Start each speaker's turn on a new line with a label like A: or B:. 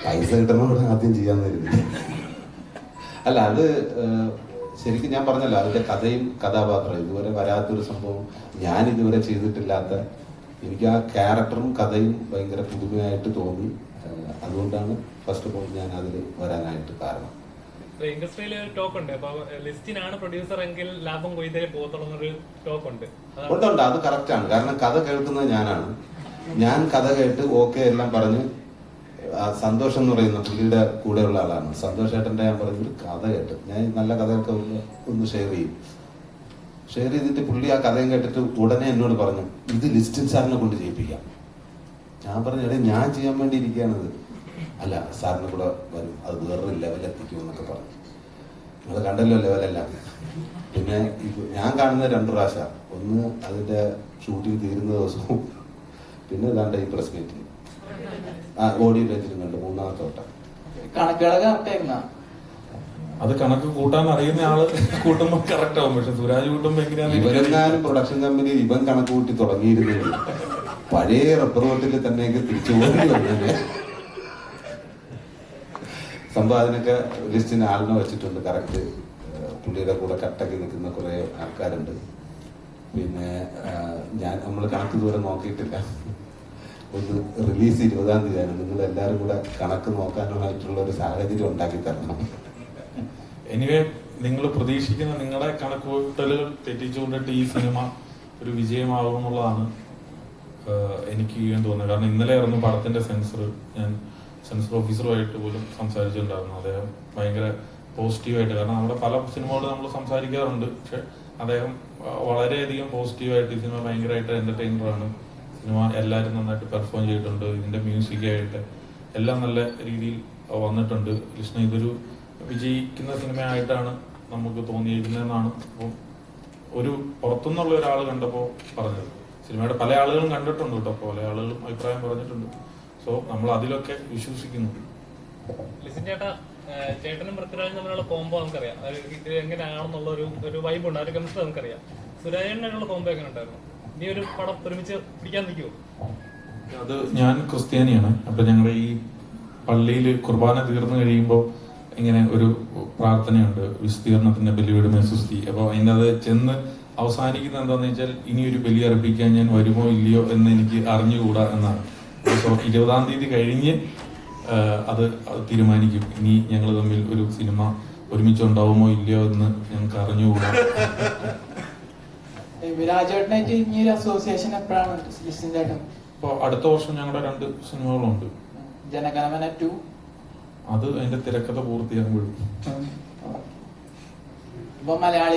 A: പൈസ കിട്ടണോട് ആദ്യം ചെയ്യാന്ന് കരുതി. അല്ല, അത് ശരിക്കും ഞാൻ പറഞ്ഞല്ലോ, അതിന്റെ കഥയും കഥാപാത്രം ഇതുവരെ വരാത്തൊരു സംഭവം, ഞാൻ ഇതുവരെ ചെയ്തിട്ടില്ലാത്ത, എനിക്ക് ആ ക്യാരക്ടറും കഥയും ഭയങ്കര പുതുമയായിട്ട് തോന്നി. അതുകൊണ്ടാണ് ഫസ്റ്റ് ഓഫ് ഓൾ ഞാൻ അതിൽ വരാനായിട്ട് കാരണം.
B: ഇൻഡസ്ട്രിയിൽ ടോക്ക് ഉണ്ട്, അപ്പൊ ലിസ്റ്റിനാണ് പ്രൊഡ്യൂസർ എങ്കിൽ ലാഭം കൊയ്തേ പോകത്തുള്ളൊരു ടോക്ക് ഉണ്ട്.
A: ഉണ്ട്, അത് കറക്റ്റാണ്. കാരണം കഥ കേൾക്കുന്നത് ഞാനാണ്. ഞാൻ കഥ കേട്ട് ഓക്കെ എല്ലാം പറഞ്ഞ്, സന്തോഷം എന്ന് പറയുന്ന പുള്ളിയുടെ കൂടെയുള്ള ആളാണ്, സന്തോഷേട്ടൻ്റെ. ഞാൻ പറഞ്ഞൊരു കഥ കേട്ട്, ഞാൻ നല്ല കഥയൊക്കെ ഒന്ന് ഷെയർ ചെയ്തിട്ട് പുള്ളി ആ കഥയും കേട്ടിട്ട് ഉടനെ എന്നോട് പറഞ്ഞു, ഇത് ലിസ്റ്റിൻ സാറിനെ കൊണ്ട് ചെയ്യിപ്പിക്കാം. ഞാൻ പറഞ്ഞു, എടേ ഞാൻ ചെയ്യാൻ വേണ്ടി ഇരിക്കുകയാണത്. അല്ല, സാറിന് കൂടെ വരും, അത് വേറൊരു ലെവലെത്തിക്കും എന്നൊക്കെ പറഞ്ഞു. നിങ്ങൾ കണ്ടല്ലോ ലെവലെല്ലാം. പിന്നെ ഞാൻ കാണുന്ന 2 പ്രാവശ്യം, ഒന്ന് അതിന്റെ ഷൂട്ടിംഗ് തീരുന്ന ദിവസവും, പിന്നെ ഇതാണ്ട് ഈ പ്രസ് മീറ്റിൽ ഓഡിയോ പേജിലും കണ്ടു, 3ാമത്തെ വട്ടം.
C: അത് കണക്ക് കൂട്ടാൻ അറിയുന്ന ആള് കൂട്ടുമ്പോ കറക്റ്റ് ആവും. പക്ഷെ സുരാജ് കൂട്ടുമ്പോ
A: ഇവരെങ്ങാനും പ്രൊഡക്ഷൻ കമ്പനി ഇവൻ കണക്ക് കൂട്ടി തുടങ്ങിയിരുന്നെങ്കിൽ പഴയ റബ്ബർ ബോട്ടിൽ തന്നെയൊക്കെ തിരിച്ചു പോകേണ്ടി വന്നത്. സംഭവം അതിനൊക്കെ ലിസ്റ്റിന് ആളിനെ വെച്ചിട്ടുണ്ട്. കറക്റ്റ് പുള്ളിയുടെ കൂടെ കട്ടക്കി നിൽക്കുന്ന കുറെ ആൾക്കാരുണ്ട്. പിന്നെ നമ്മൾ കണക്ക് ദൂരം നോക്കിയിട്ടില്ല. ഒന്ന് റിലീസ് 20-ാം തീയതിയാണ്. നിങ്ങൾ എല്ലാവരും കൂടെ കണക്ക് നോക്കാനായിട്ടുള്ള ഒരു സാഹചര്യം ഉണ്ടാക്കി തരണം.
C: എനിവേ, നിങ്ങൾ പ്രതീക്ഷിക്കുന്ന നിങ്ങളുടെ കണക്കുകൂട്ടലുകൾ തെറ്റിച്ചുകൊണ്ടിട്ട് ഈ സിനിമ ഒരു വിജയമാകും എന്നുള്ളതാണ് എനിക്ക് തോന്നുന്നത്. കാരണം ഇന്നലെ ആയിരുന്നു പടത്തിന്റെ സെൻസർ. ഞാൻ സെൻസർ ഓഫീസറുമായിട്ട് പോലും സംസാരിച്ചിട്ടുണ്ടായിരുന്നു. അദ്ദേഹം ഭയങ്കര പോസിറ്റീവായിട്ട്, കാരണം നമ്മുടെ പല സിനിമകളും നമ്മൾ സംസാരിക്കാറുണ്ട്, പക്ഷെ അദ്ദേഹം വളരെയധികം പോസിറ്റീവായിട്ട് ഈ സിനിമ ഭയങ്കരമായിട്ട് എന്റർടൈനറാണ്, സിനിമ എല്ലാവരും നന്നായിട്ട് പെർഫോം ചെയ്തിട്ടുണ്ട്, ഇതിന്റെ മ്യൂസിക്കായിട്ട് എല്ലാം നല്ല രീതിയിൽ വന്നിട്ടുണ്ട്. കൃഷ്ണ ഇതൊരു വിജയിക്കുന്ന സിനിമയായിട്ടാണ് നമുക്ക് തോന്നിയിരിക്കുന്നതെന്നാണ് അപ്പോൾ ഒരു പുറത്തുനിന്നുള്ള ഒരാൾ കണ്ടപ്പോൾ പറഞ്ഞത്. സിനിമയുടെ പല ആളുകളും കണ്ടിട്ടുണ്ട് കേട്ടോ, പല ആളുകളും അഭിപ്രായം പറഞ്ഞിട്ടുണ്ട്. സോ നമ്മൾ അതിലൊക്കെ വിശ്വസിക്കുന്നു.
B: ലിസിൻ ചേട്ടാ, ചേട്ടനും പൃഥ്വിരാജും തമ്മിലുള്ള കോംബോ നമുക്കറിയാം, ഇത് എങ്ങനെയാണെന്നുള്ള ഒരു വൈബുണ്ട്, ആ ഒരു കെമിസ്ട്രി നമുക്കറിയാം. സുരാജേട്ടനായിട്ടുള്ള കോംബോ എങ്ങനെ ഉണ്ടായിരുന്നു? ഇനി ഒരു പടം ഒരുമിച്ച് പിടിക്കാൻ നിൽക്കുമോ?
C: അത് ഞാൻ ക്രിസ്ത്യാനിയാണ്. അപ്പൊ ഞങ്ങളുടെ ഈ പള്ളിയിൽ കുർബാന തീർന്നു കഴിയുമ്പോൾ ഇങ്ങനെ ഒരു പ്രാർത്ഥനയുണ്ട്, വിസ്തീർണത്തിന്റെ ബലിയുടെ മേസുസ്തി. അപ്പോൾ അതിൻ്റെ അത് ചെന്ന് അവസാനിക്കുന്നത് എന്താണെന്ന് വെച്ചാൽ, ഇനി ഒരു ബലി അർപ്പിക്കാൻ ഞാൻ വരുമോ ഇല്ലയോ എന്ന് എനിക്ക് അറിഞ്ഞുകൂടാ എന്നാണ്. സോ 20-ാം തീയതി കഴിഞ്ഞ് അത് തീരുമാനിക്കും. ഇനി ഞങ്ങൾ തമ്മിൽ ഒരു സിനിമ ഒരുമിച്ചുണ്ടാവുമോ ഇല്ലയോ എന്ന് ഞങ്ങൾക്ക് അറിഞ്ഞുകൂടാ. അപ്പോൾ അടുത്ത വർഷം ഞങ്ങളുടെ 2 സിനിമകളുണ്ട്.
D: ജനഗണമന 2
C: അത് അതിന്റെ തിരക്കഥ പൂർത്തിയാകുമ്പോഴും
D: മലയാളി